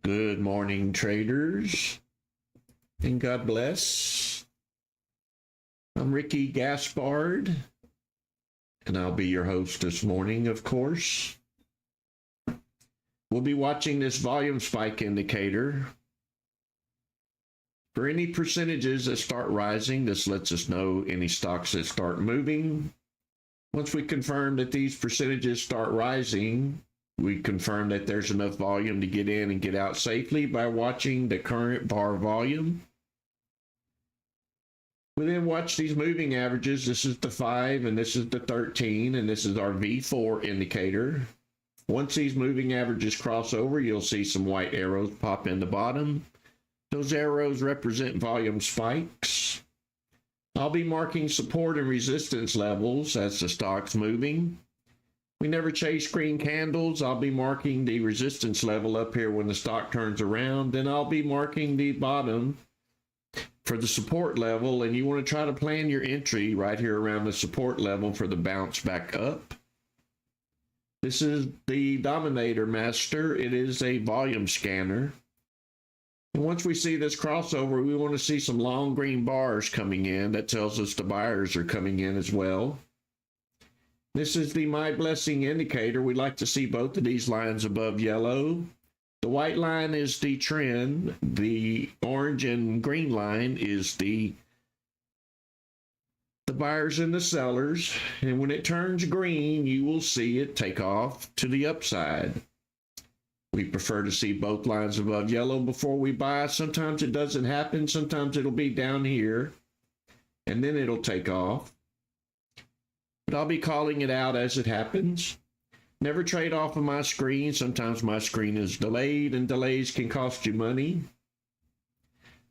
Good morning, traders, and God bless. I'm Ricky Gaspard, and I'll be your host this morning, of course. We'll be watching this volume spike indicator. For any percentages that start rising, this lets us know any stocks that start moving. Once we confirm that these percentages start rising, we confirm that there's enough volume to get in and get out safely by watching the current bar volume. We then watch these moving averages. This is the 5 and this is the 13, and this is our V4 indicator. Once these moving averages cross over, you'll see some white arrows pop in the bottom. Those arrows represent volume spikes. I'll be marking support and resistance levels as the stock's moving. We never chase green candles. I'll be marking the resistance level up here when the stock turns around. Then I'll be marking the bottom for the support level, and you want to try to plan your entry right here around the support level for the bounce back up. This is the Dominator Master. It is a volume scanner. And once we see this crossover, we want to see some long green bars coming in. That tells us the buyers are coming in as well. This is the My Blessing indicator. We like to see both of these lines above yellow. The white line is the trend. The orange and green line is the buyers and the sellers. And when it turns green, you will see it take off to the upside. We prefer to see both lines above yellow before we buy. Sometimes it doesn't happen. Sometimes it'll be down here, and then it'll take off. But I'll be calling it out as it happens. Never trade off of my screen. Sometimes my screen is delayed, and delays can cost you money.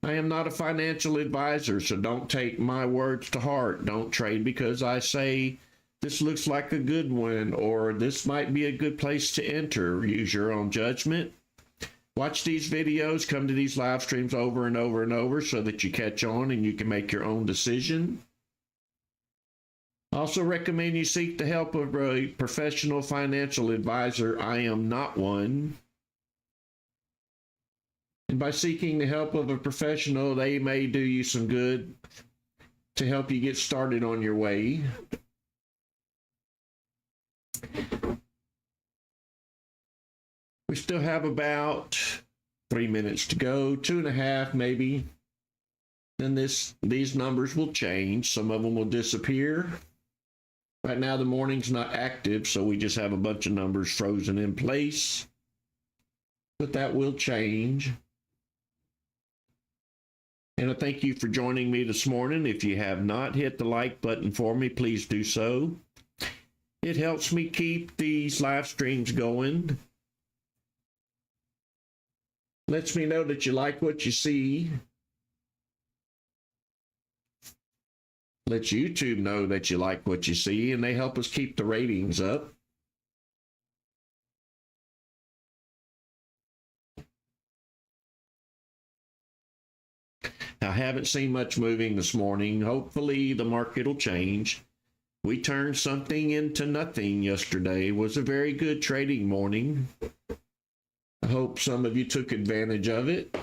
I am not a financial advisor, so don't take my words to heart. Don't trade because I say this looks like a good one, or this might be a good place to enter. Use your own judgment. Watch these videos, come to these live streams over and over and over so that you catch on and you can make your own decision. I also recommend you seek the help of a professional financial advisor. I am not one. And by seeking the help of a professional, they may do you some good to help you get started on your way. We still have about 3 minutes to go, 2.5 maybe. Then these numbers will change. Some of them will disappear. Right now the morning's not active, so we just have a bunch of numbers frozen in place. But that will change. And I thank you for joining me this morning. If you have not hit the like button for me, please do so. It helps me keep these live streams going. Lets me know that you like what you see. Lets YouTube know that you like what you see, and they help us keep the ratings up. I haven't seen much moving this morning. Hopefully the market will change. We turned something into nothing yesterday. It was a very good trading morning. I hope some of you took advantage of it.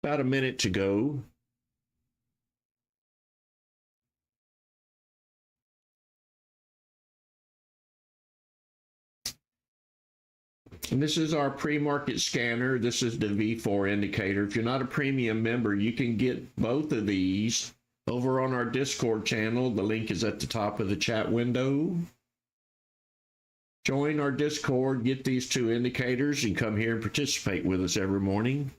About a minute to go. And this is our pre-market scanner. This is the V4 indicator. If you're not a premium member, you can get both of these over on our Discord channel. The link is at the top of the chat window. Join our Discord, get these two indicators, and come here and participate with us every morning.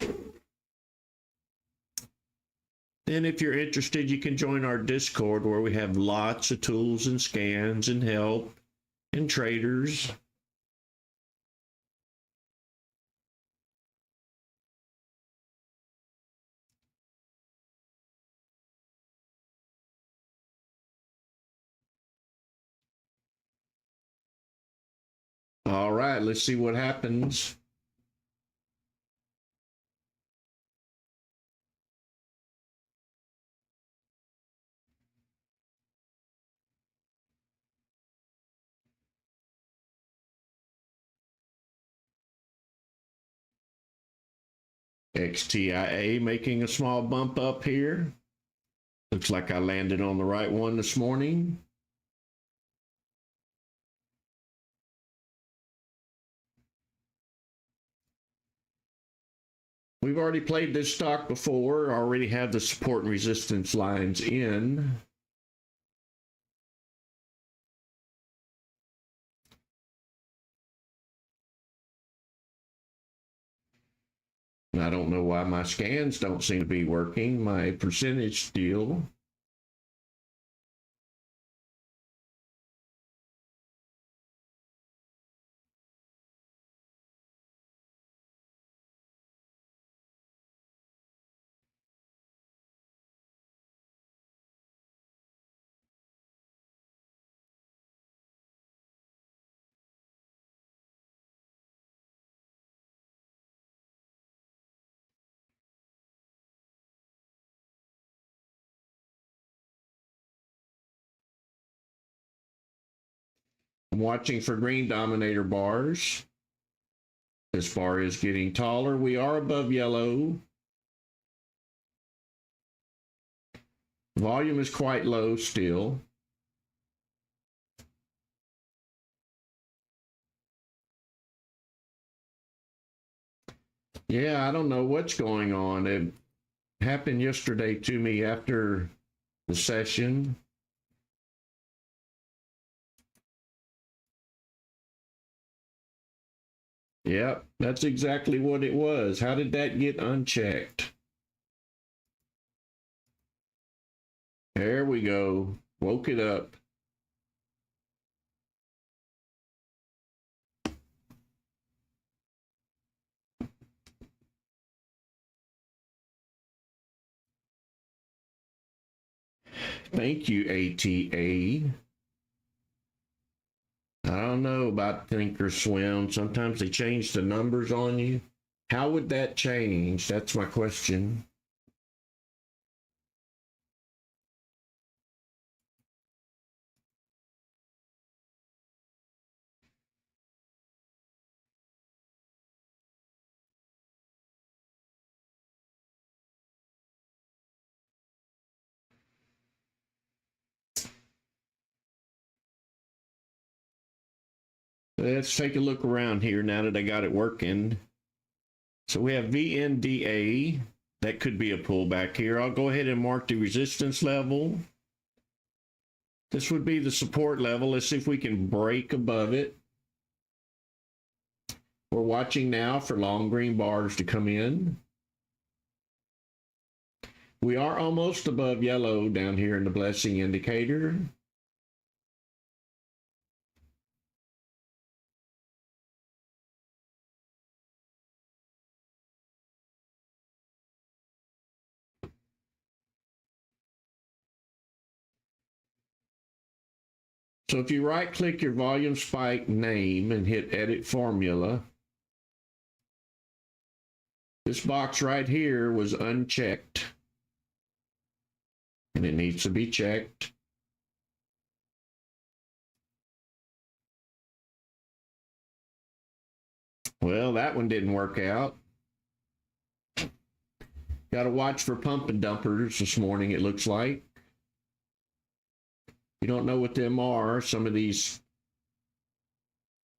Then if you're interested, you can join our Discord where we have lots of tools and scans and help and traders. right, let's see what happens. XTIA making a small bump up here. Looks like I landed on the right one this morning. We've already played this stock before, already have the support and resistance lines in. I don't know why my scans don't seem to be working, my percentage deal. I'm watching for green dominator bars. This bar is getting taller. We are above yellow. Volume is quite low still. Yeah, I don't know what's going on. It happened yesterday to me after the session. Yep, that's exactly what it was. How did that get unchecked? There we go. Woke it up. Thank you, ATA. I don't know about ThinkorSwim. Sometimes they change the numbers on you. How would that change? That's my question. Let's take a look around here now that I got it working. So we have VNDA. That could be a pullback here. I'll go ahead and mark the resistance level. This would be the support level. Let's see if we can break above it. We're watching now for long green bars to come in. We are almost above yellow down here in the blessing indicator. So if you right click your volume spike name and hit edit formula, this box right here was unchecked and it needs to be checked. Well, that one didn't work out. Got to watch for pump and dumpers this morning, it looks like. You don't know what them are. Some of these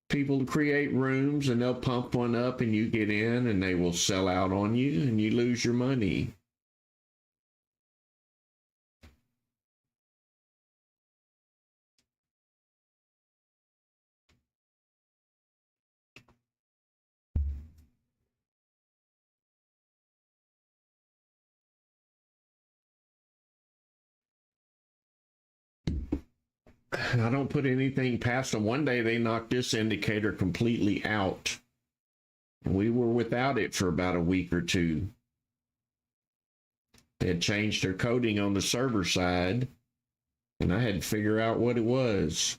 people create rooms and they'll pump one up and you get in and they will sell out on you and you lose your money. I don't put anything past them. One day they knocked this indicator completely out. We were without it for about a week or two. They had changed their coding on the server side, and I had to figure out what it was.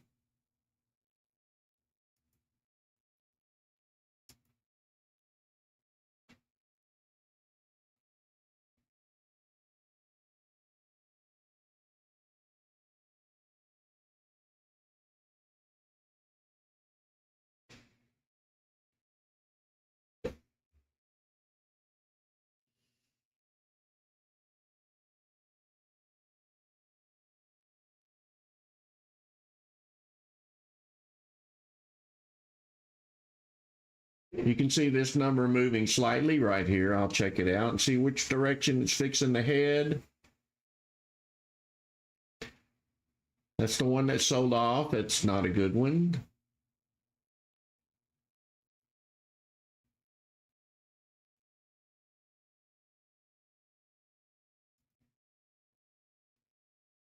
You can see this number moving slightly right here. I'll check it out and see which direction it's fixing to head. That's the one that sold off. It's not a good one.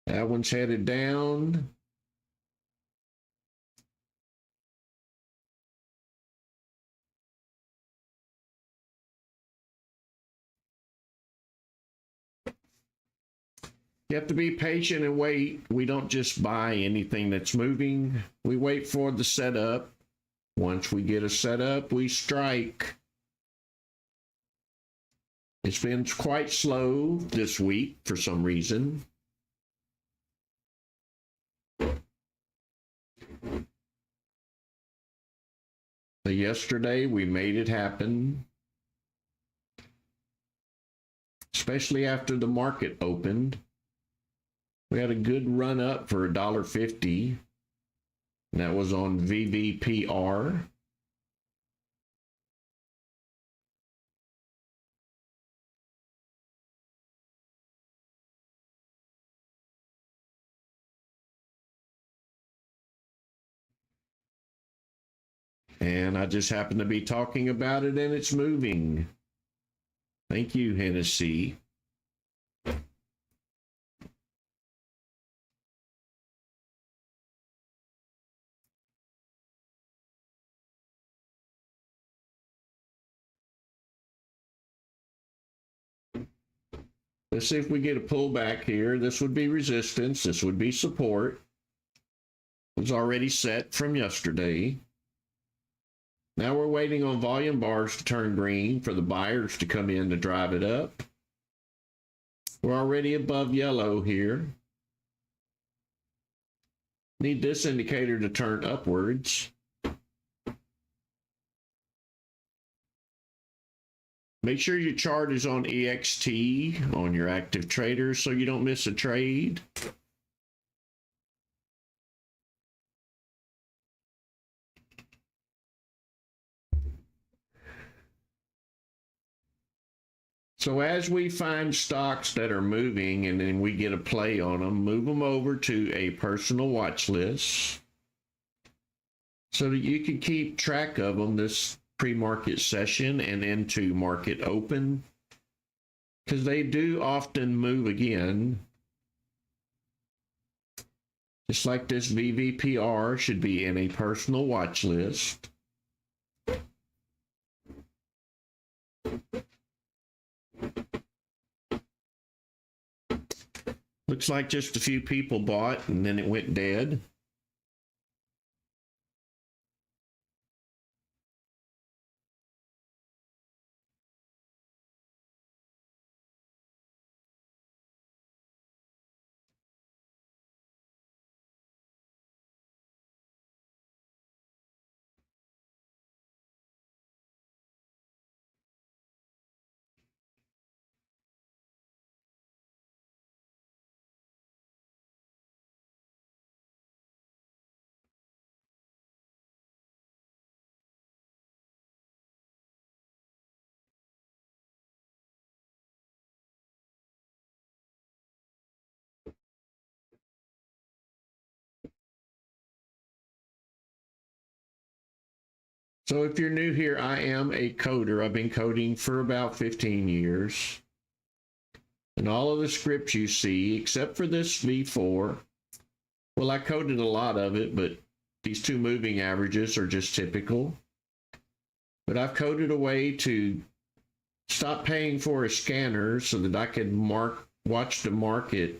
That one's headed down. You have to be patient and wait. We don't just buy anything that's moving. We wait for the setup. Once we get a setup, we strike. It's been quite slow this week for some reason. But yesterday we made it happen, especially after the market opened. We had a good run up for $1.50. And that was on VVPR. And I just happened to be talking about it and it's moving. Thank you, Hennessy. Let's see if we get a pullback here. This would be resistance. This would be support. It was already set from yesterday. Now we're waiting on volume bars to turn green for the buyers to come in to drive it up. We're already above yellow here. Need this indicator to turn upwards. Make sure your chart is on EXT on your active traders so you don't miss a trade. So as we find stocks that are moving and then we get a play on them, move them over to a personal watch list so that you can keep track of them this pre-market session and into market open, because they do often move again. Just like this VVPR should be in a personal watch list. Looks like just a few people bought and then it went dead. So if you're new here, I am a coder. I've been coding for about 15 years. And all of the scripts you see, except for this V4, well, I coded a lot of it, but these two moving averages are just typical. But I've coded a way to stop paying for a scanner so that I can watch the market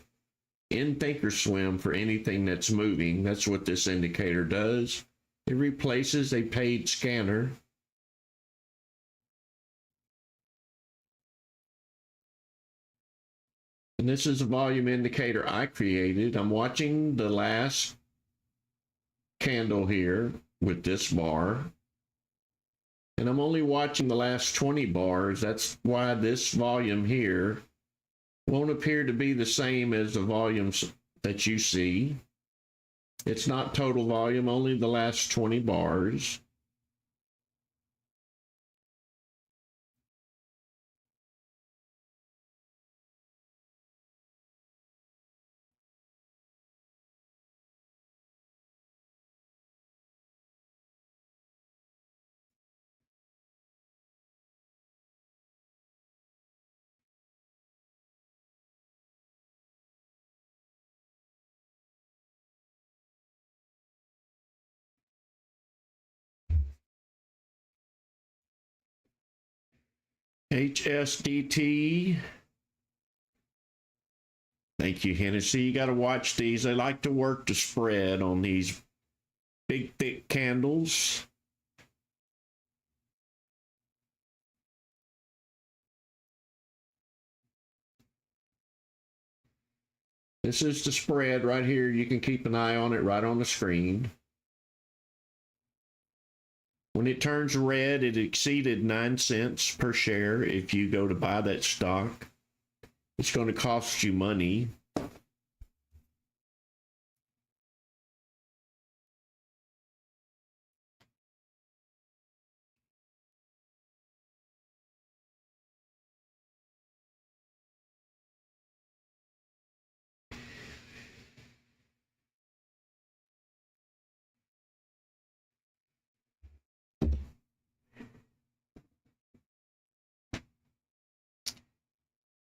in ThinkorSwim for anything that's moving. That's what this indicator does. It replaces a paid scanner. And this is a volume indicator I created. I'm watching the last candle here with this bar. And I'm only watching the last 20 bars. That's why this volume here won't appear to be the same as the volumes that you see. It's not total volume, only the last 20 bars. HSDT. Thank you, Hennessy. You got to watch these. They like to work the spread on these big, thick candles. This is the spread right here. You can keep an eye on it right on the screen. When it turns red, it exceeded 9 cents per share. If you go to buy that stock, it's going to cost you money.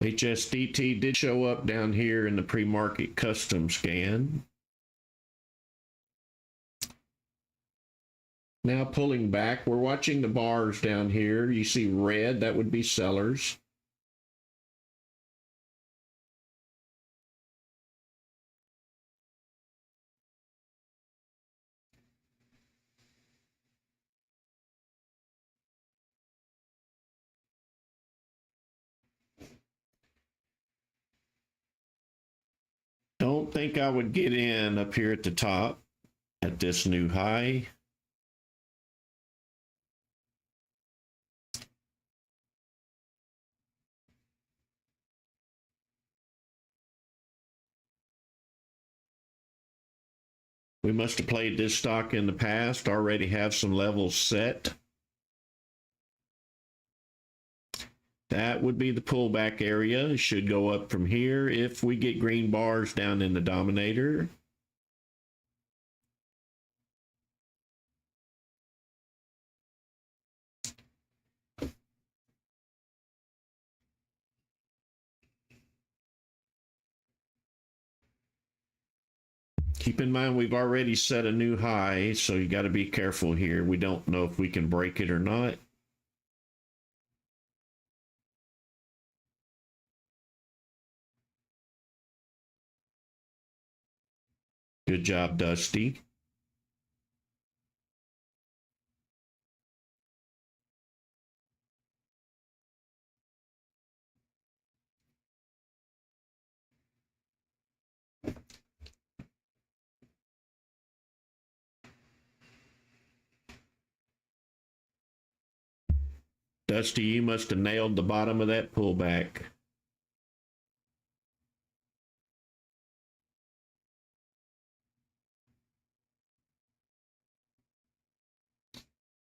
HSDT did show up down here in the pre-market custom scan. Now pulling back, we're watching the bars down here. You see red, that would be sellers. Don't think I would get in up here at the top at this new high. We must have played this stock in the past, already have some levels set. That would be the pullback area. It should go up from here if we get green bars down in the dominator. Keep in mind, we've already set a new high, so you got to be careful here. We don't know if we can break it or not. Good job, Dusty. Dusty, you must have nailed the bottom of that pullback.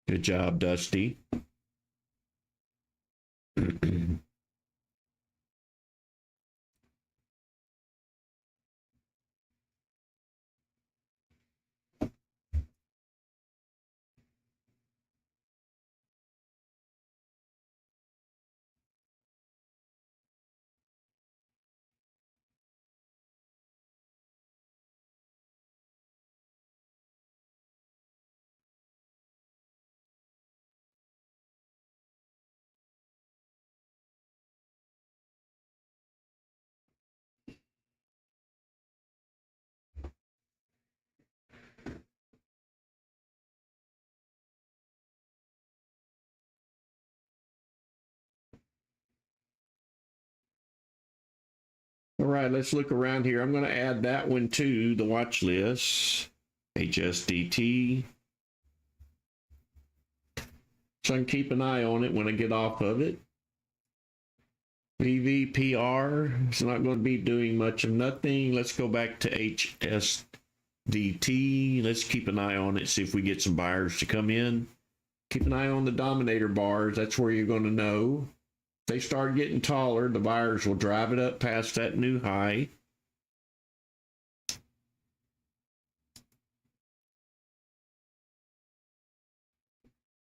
Good job, Dusty. All right, let's look around here. I'm going to add that one to the watch list. HSDT. So I can keep an eye on it when I get off of it. VVPR is not going to be doing much of nothing. Let's go back to HSDT. Let's keep an eye on it, see if we get some buyers to come in. Keep an eye on the dominator bars. That's where you're going to know. If they start getting taller, the buyers will drive it up past that new high.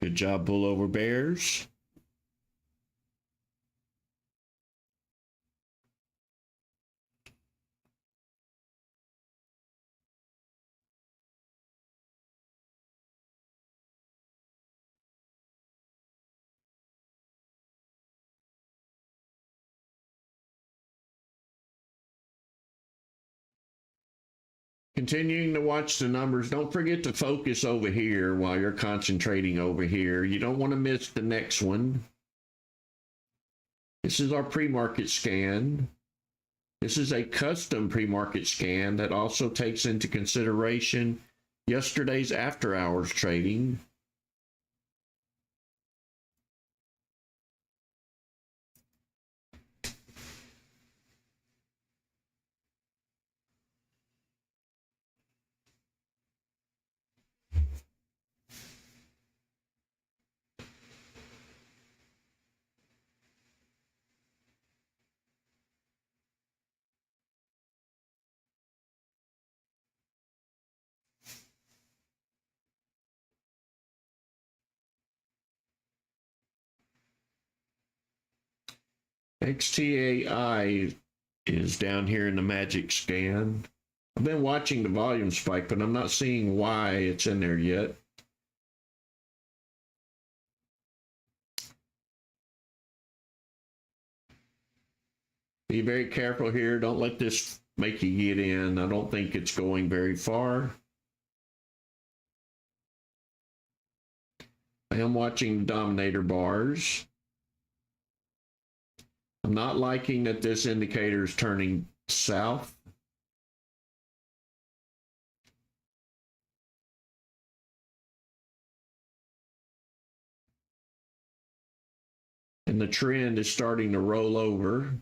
Good job, pullover bears. Continuing to watch the numbers. Don't forget to focus over here while you're concentrating over here. You don't want to miss the next one. This is our pre-market scan. This is a custom pre-market scan that also takes into consideration yesterday's after-hours trading. XTAI is down here in the magic scan. I've been watching the volume spike, but I'm not seeing why it's in there yet. Be very careful here. Don't let this make you get in. I don't think it's going very far. I am watching the dominator bars. I'm not liking that this indicator is turning south. And the trend is starting to roll over.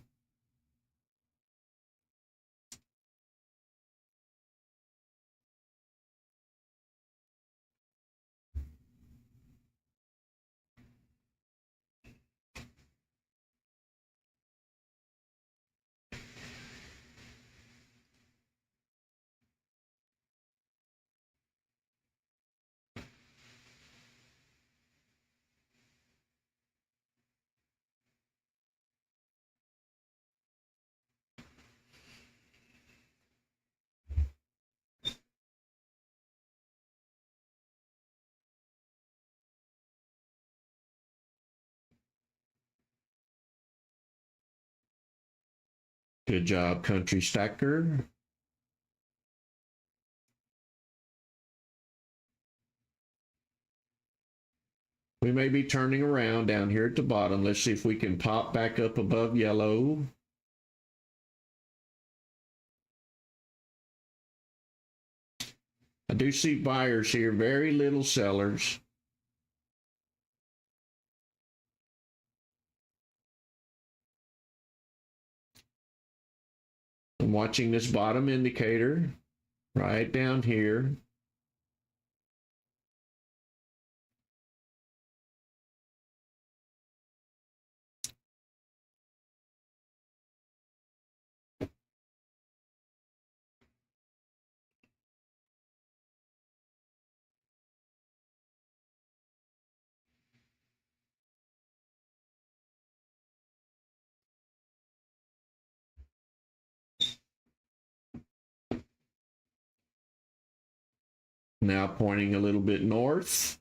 Good job, Country Stacker. We may be turning around down here at the bottom. Let's see if we can pop back up above yellow. I do see buyers here, very little sellers. I'm watching this bottom indicator right down here. Now pointing a little bit north.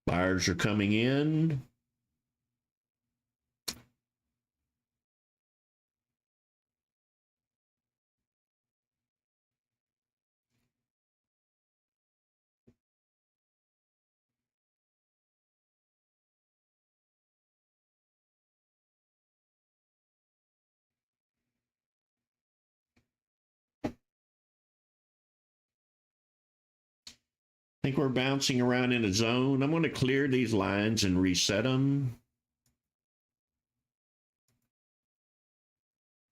Buyers are coming in. I think we're bouncing around in a zone. I'm going to clear these lines and reset them.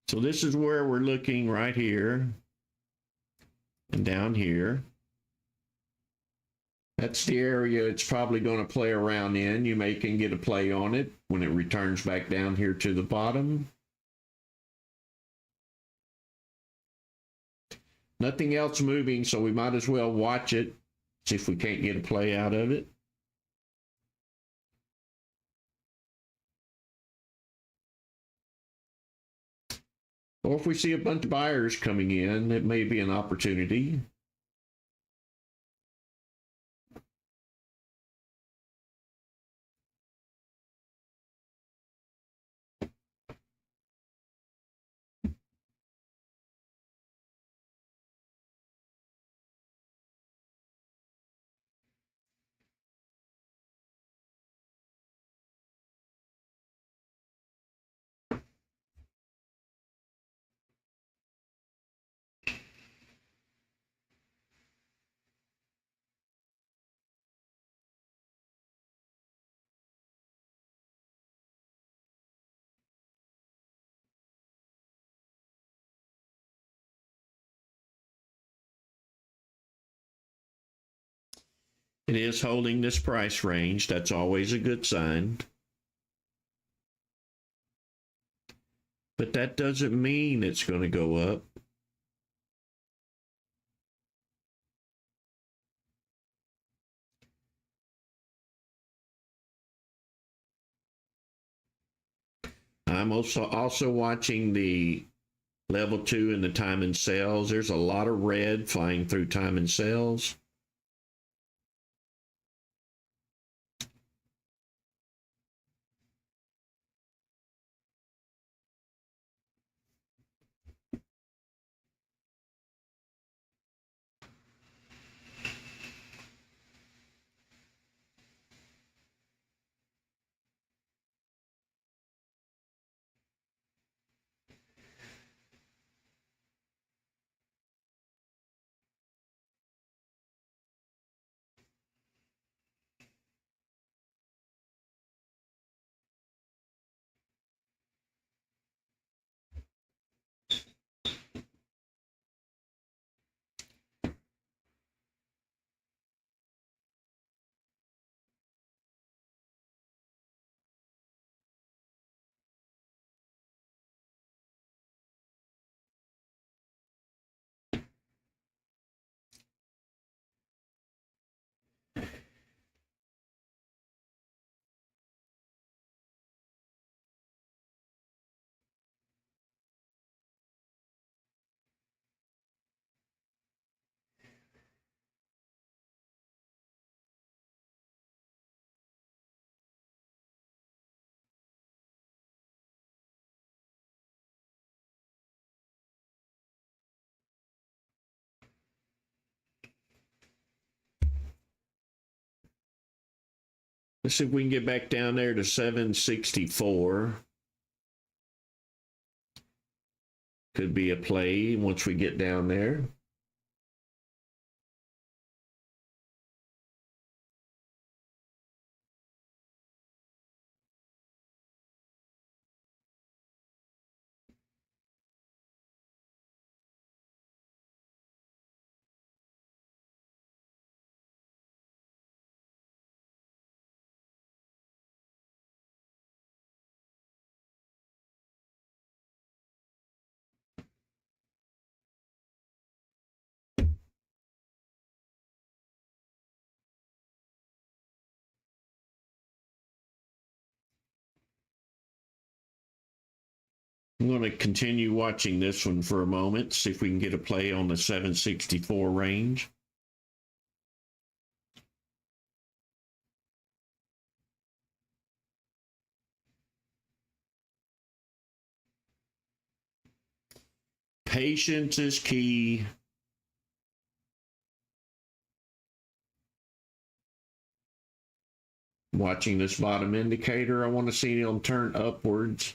So this is where we're looking right here and down here. That's the area it's probably going to play around in. You may can get a play on it when it returns back down here to the bottom. Nothing else moving, so we might as well watch it, see if we can't get a play out of it. Or if we see a bunch of buyers coming in, it may be an opportunity. It is holding this price range. That's always a good sign. But that doesn't mean it's going to go up. I'm also watching the level 2 and the time and sales. There's a lot of red flying through time and sales. Let's see if we can get back down there to 764. Could be a play once we get down there. I'm going to continue watching this one for a moment, see if we can get a play on the 764 range. Patience is key. Watching this bottom indicator, I want to see them turn upwards.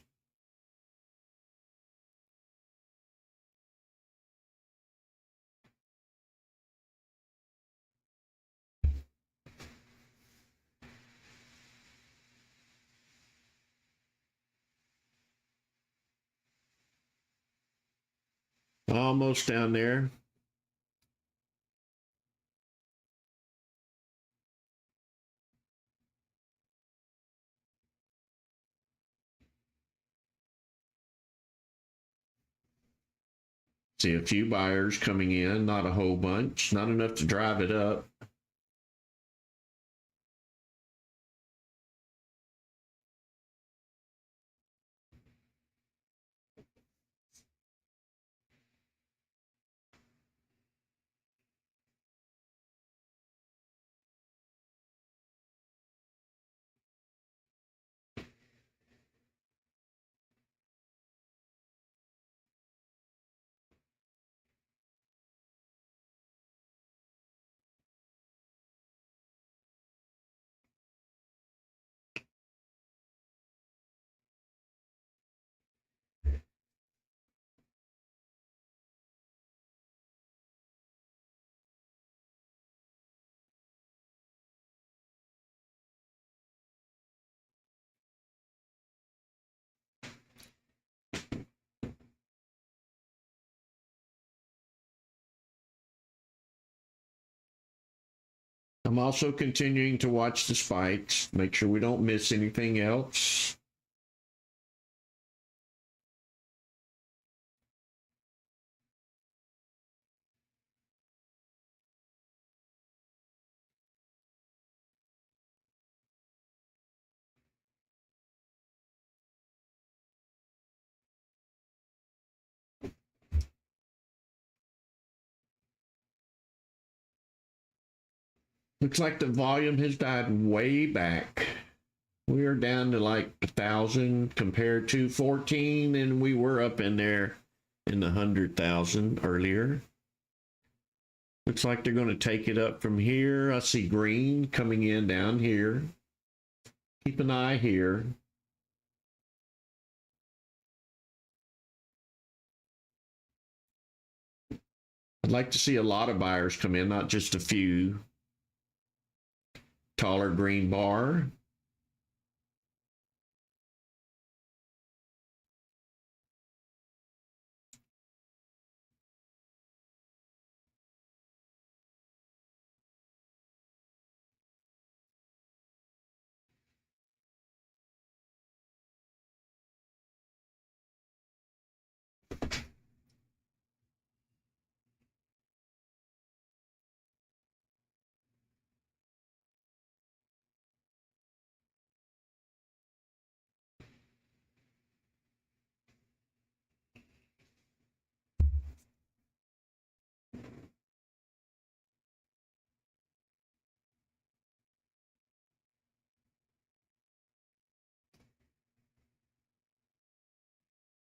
Almost down there. See a few buyers coming in, not a whole bunch, not enough to drive it up. I'm also continuing to watch the spikes, make sure we don't miss anything else. Looks like the volume has died way back. We are down to like 1,000 compared to 14, and we were up in there in the 100,000 earlier. Looks like they're going to take it up from here. I see green coming in down here. Keep an eye here. I'd like to see a lot of buyers come in, not just a few. Taller green bar.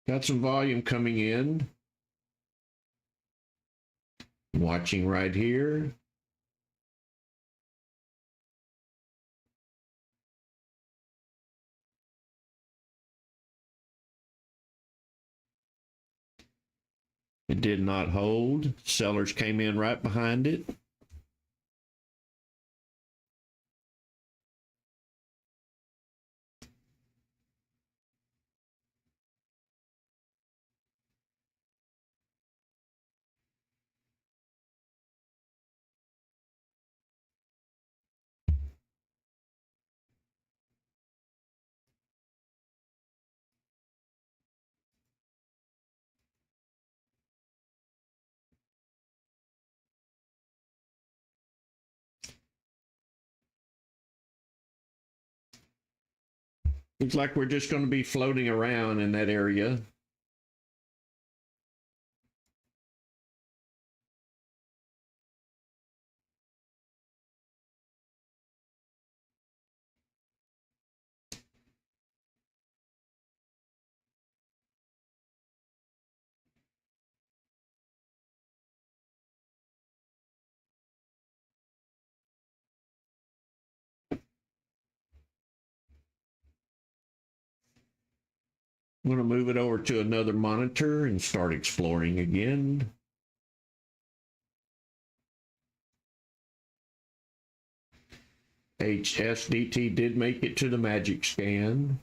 Got some volume coming in. Watching right here. It did not hold. Sellers came in right behind it. Looks like we're just going to be floating around in that area. I'm going to move it over to another monitor and start exploring again. HSDT did make it to the magic scan.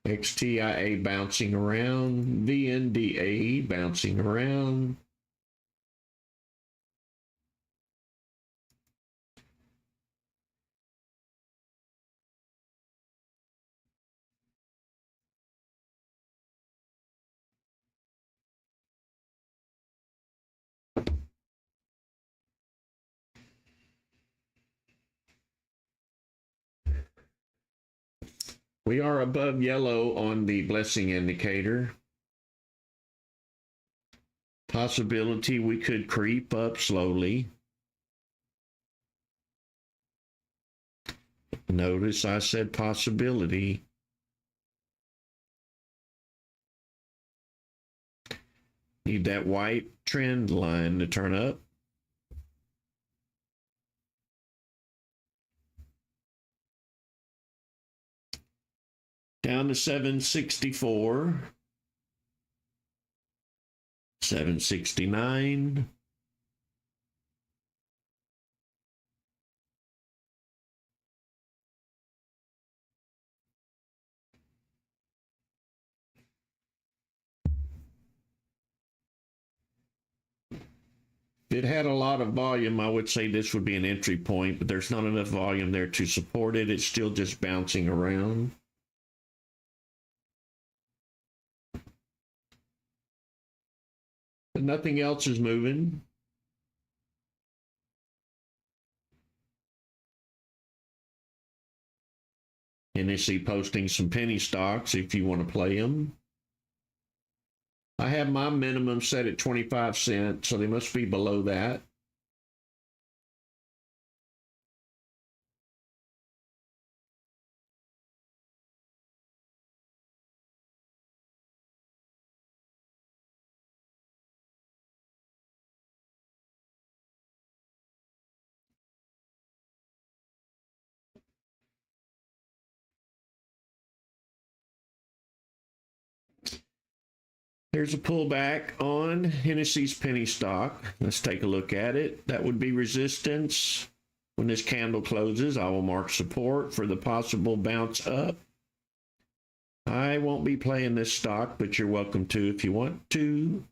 XTIA bouncing around. VNDA bouncing around. We are above yellow on the blessing indicator. Possibility we could creep up slowly. Notice I said possibility. Need that white trend line to turn up. Down to 764. 769. If it had a lot of volume, I would say this would be an entry point, but there's not enough volume there to support it. It's still just bouncing around. But nothing else is moving. NSC posting some penny stocks if you want to play them. I have my minimum set at 25 cents, so they must be below that. Here's a pullback on Hennessy's penny stock. Let's take a look at it. That would be resistance. When this candle closes, I will mark support for the possible bounce up. I won't be playing this stock, but you're welcome to if you want to.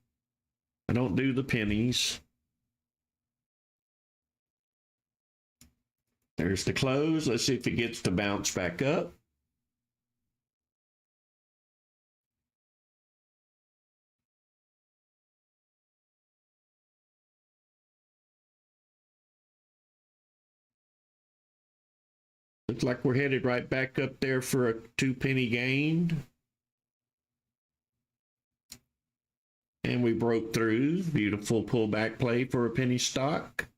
I don't do the pennies. There's the close. Let's see if it gets to bounce back up. Looks like we're headed right back up there for a 2-penny gain. And we broke through. Beautiful pullback play for a penny stock.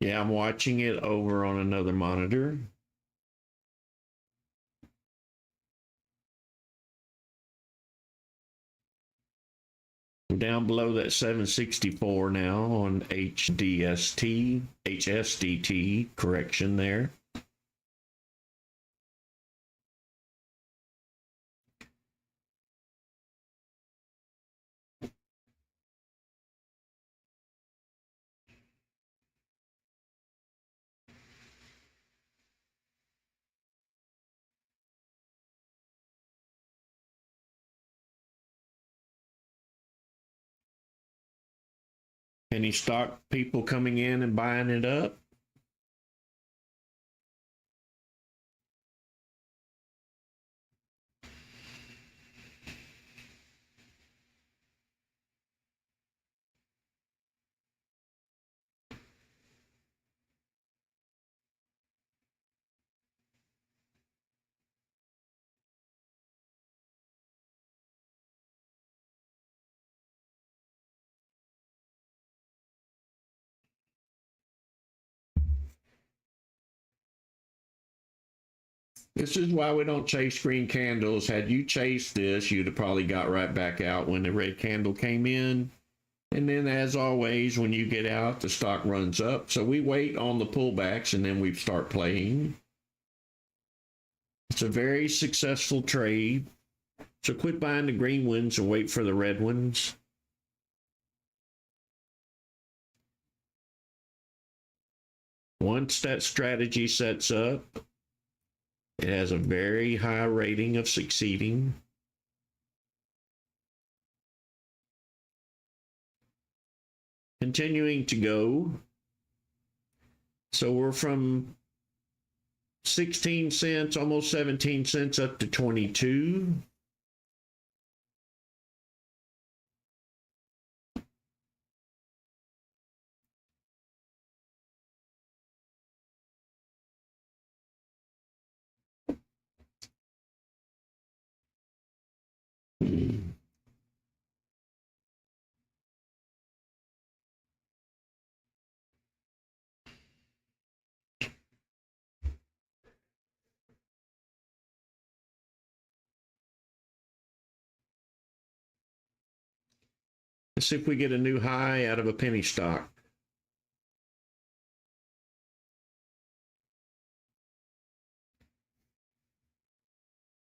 Yeah, I'm watching it over on another monitor. We're down below that 764 now on HSDT, correction there. Penny stock people coming in and buying it up. This is why we don't chase green candles. Had you chased this, you'd have probably got right back out when the red candle came in. And then, as always, when you get out, the stock runs up. So we wait on the pullbacks and then we start playing. It's a very successful trade. So quit buying the green ones and wait for the red ones. Once that strategy sets up, it has a very high rating of succeeding. Continuing to go. So we're from 16 cents, almost 17 cents up to 22. Let's see if we get a new high out of a penny stock.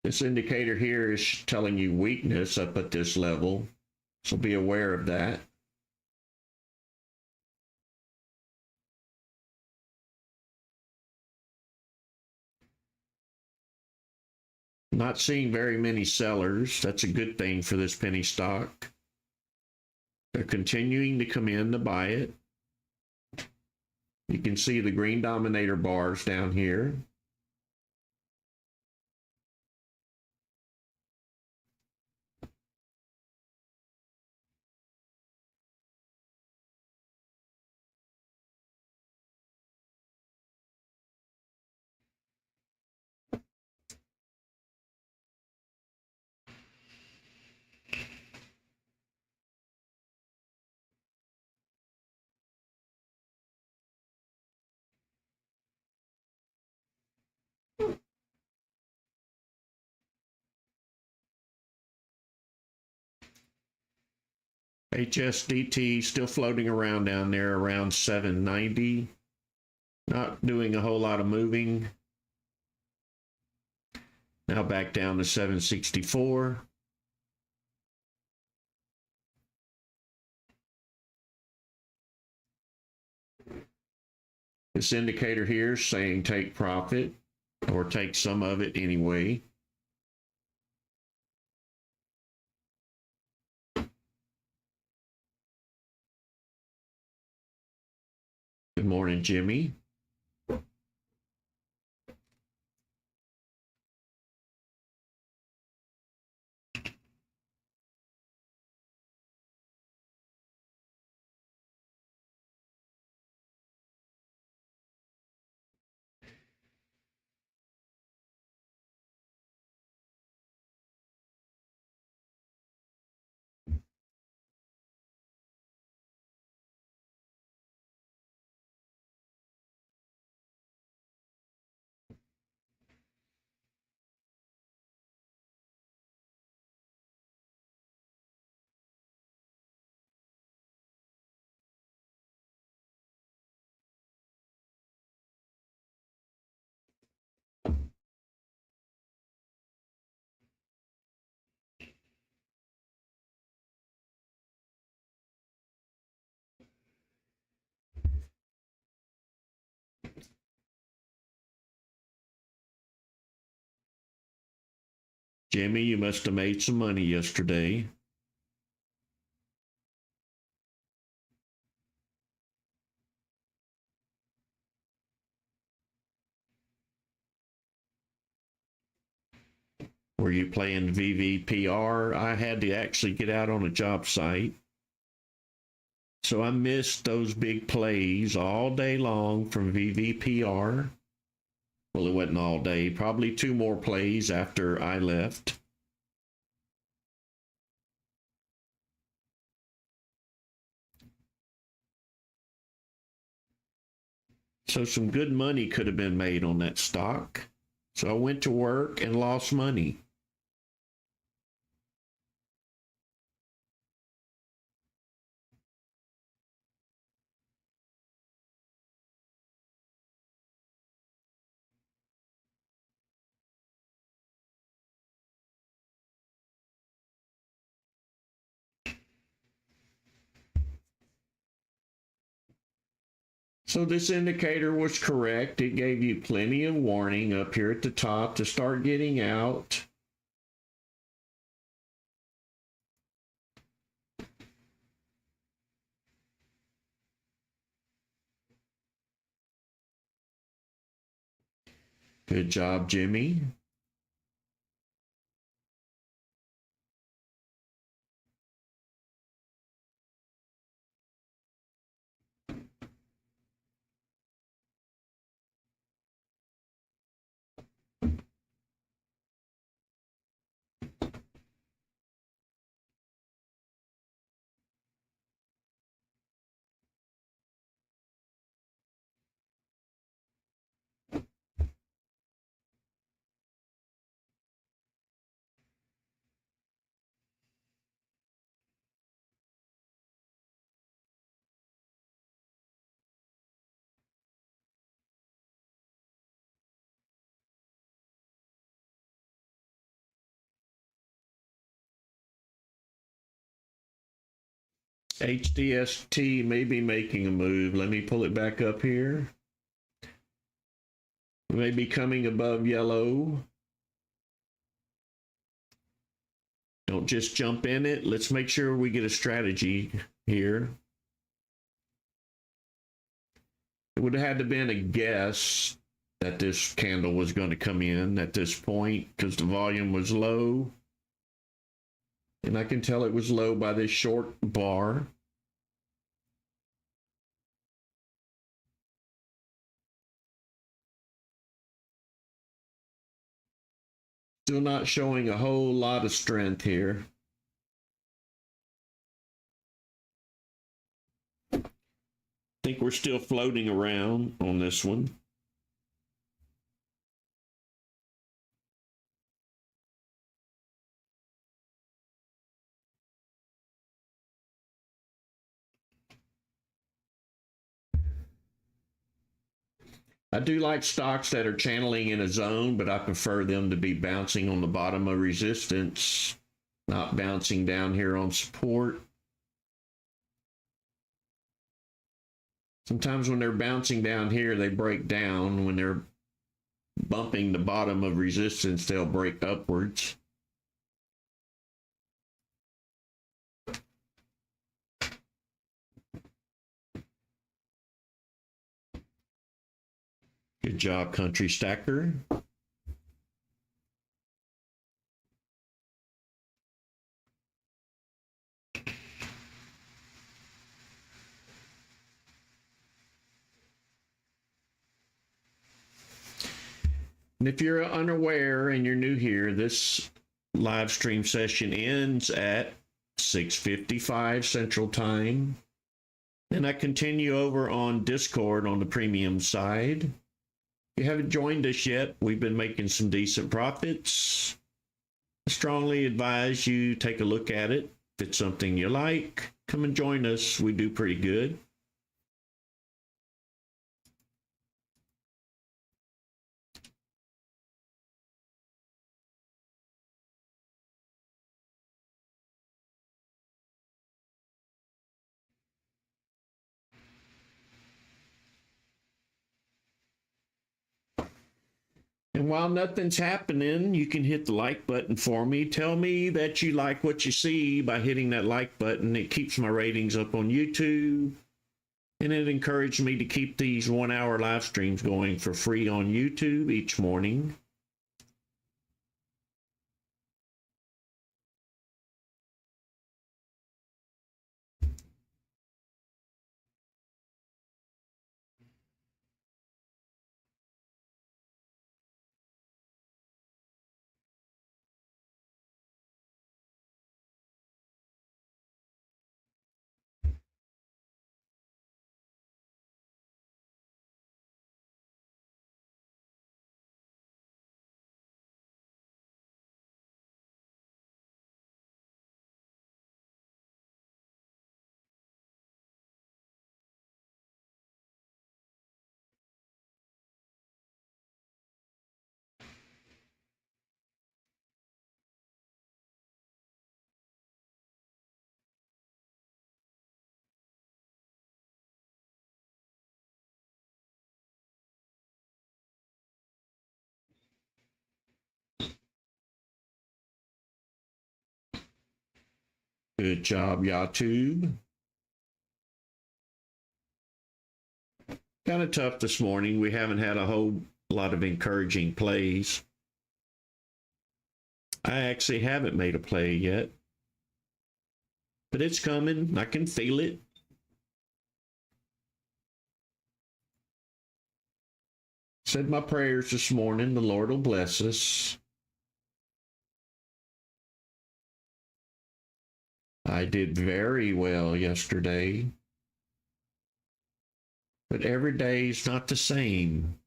This indicator here is telling you weakness up at this level, so be aware of that. Not seeing very many sellers. That's a good thing for this penny stock. They're continuing to come in to buy it. You can see the green dominator bars down here. HSDT still floating around down there around 790. Not doing a whole lot of moving. Now back down to 764. This indicator here is saying take profit or take some of it anyway. Good morning, Jimmy. Jimmy, you must have made some money yesterday. Were you playing VVPR? I had to actually get out on a job site. So I missed those big plays all day long from VVPR. Well, it wasn't all day, probably 2 more plays after I left. So some good money could have been made on that stock. So I went to work and lost money. So this indicator was correct. It gave you plenty of warning up here at the top to start getting out. Good job, Jimmy. HDST may be making a move. Let me pull it back up here. It may be coming above yellow. Don't just jump in it. Let's make sure we get a strategy here. It would have had to been a guess that this candle was going to come in at this point because the volume was low. And I can tell it was low by this short bar. Still not showing a whole lot of strength here. I think we're still floating around on this one. I do like stocks that are channeling in a zone, but I prefer them to be bouncing on the bottom of resistance, not bouncing down here on support. Sometimes when they're bouncing down here, they break down. When they're bumping the bottom of resistance, they'll break upwards. Good job, Country Stacker. And if you're unaware and you're new here, this live stream session ends at 6:55 Central Time. And I continue over on Discord on the premium side. If you haven't joined us yet, we've been making some decent profits. I strongly advise you take a look at it. If it's something you like, come and join us. We do pretty good. And while nothing's happening, you can hit the like button for me. Tell me that you like what you see by hitting that like button. It keeps my ratings up on YouTube. And it encouraged me to keep these 1 hour live streams going for free on YouTube each morning. Good job, YouTube. Kind of tough this morning. We haven't had a whole lot of encouraging plays. I actually haven't made a play yet, but it's coming. I can feel it. Said my prayers this morning. The Lord will bless us. I did very well yesterday, but every day is not the same.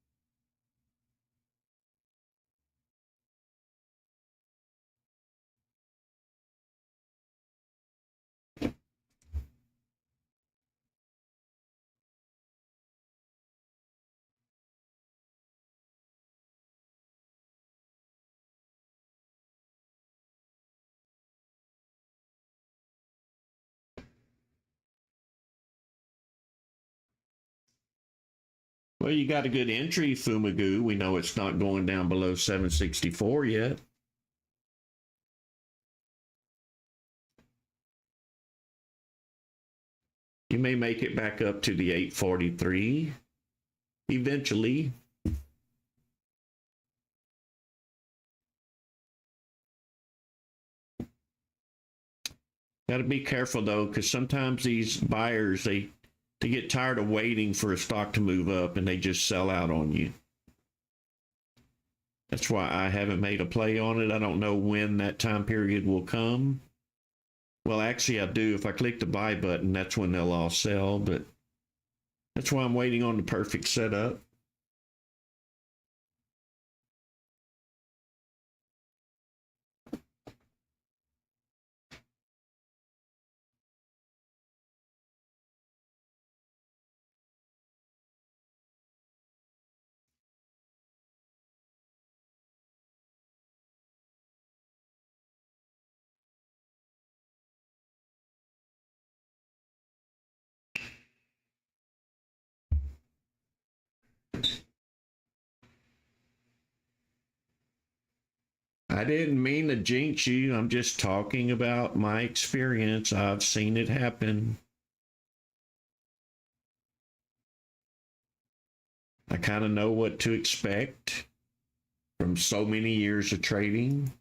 Well, you got a good entry, Fumigu. We know it's not going down below 764 yet. You may make it back up to the 843 eventually. Got to be careful though, because sometimes these buyers they get tired of waiting for a stock to move up and they just sell out on you. That's why I haven't made a play on it. I don't know when that time period will come. Well, actually, I do. If I click the buy button, that's when they'll all sell. But that's why I'm waiting on the perfect setup. I didn't mean to jinx you. I'm just talking about my experience. I've seen it happen. I kind of know what to expect from so many years of trading.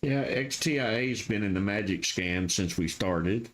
Yeah, XTIA has been in the magic scan since we started.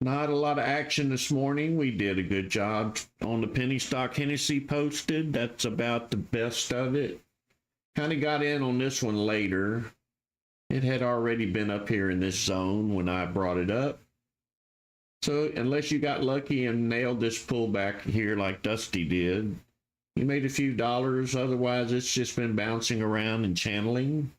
Not a lot of action this morning. We did a good job on the penny stock Hennessy posted. That's about the best of it. Kind of got in on this one later. It had already been up here in this zone when I brought it up. So unless you got lucky and nailed this pullback here like Dusty did, you made a few dollars. Otherwise, it's just been bouncing around and channeling.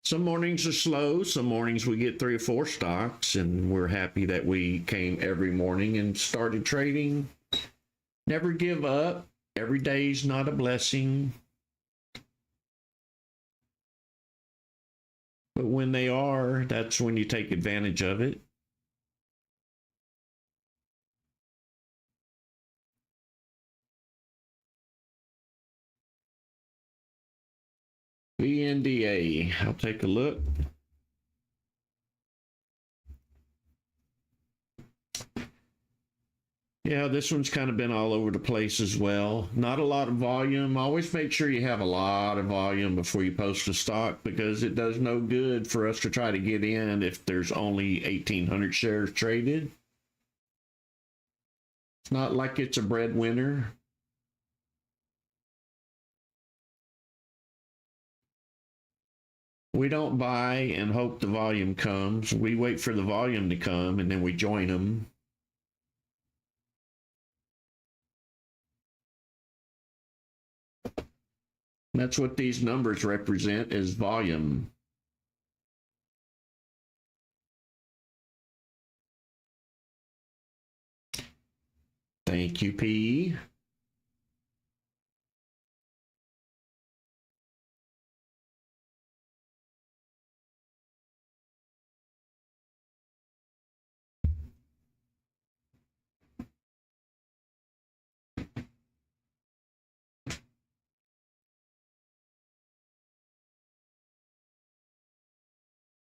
Some mornings are slow. Some mornings we get 3 or 4 stocks, and we're happy that we came every morning and started trading. Never give up. Every day's not a blessing. But when they are, that's when you take advantage of it. VNDA. I'll take a look. Yeah, this one's kind of been all over the place as well. Not a lot of volume. Always make sure you have a lot of volume before you post a stock, because it does no good for us to try to get in if there's only 1,800 shares traded. It's not like it's a breadwinner. We don't buy and hope the volume comes. We wait for the volume to come and then we join them. That's what these numbers represent, is volume. Thank you, P.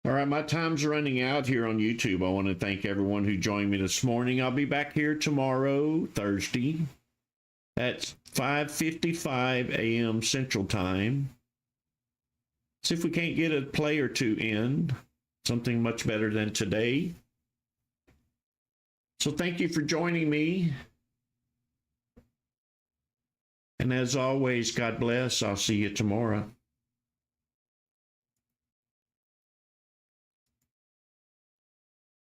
All right, my time's running out here on YouTube. I want to thank everyone who joined me this morning. I'll be back here tomorrow, Thursday, at 5:55 a.m. Central Time. See if we can't get a play or two in, something much better than today. So thank you for joining me. And as always, God bless. I'll see you tomorrow.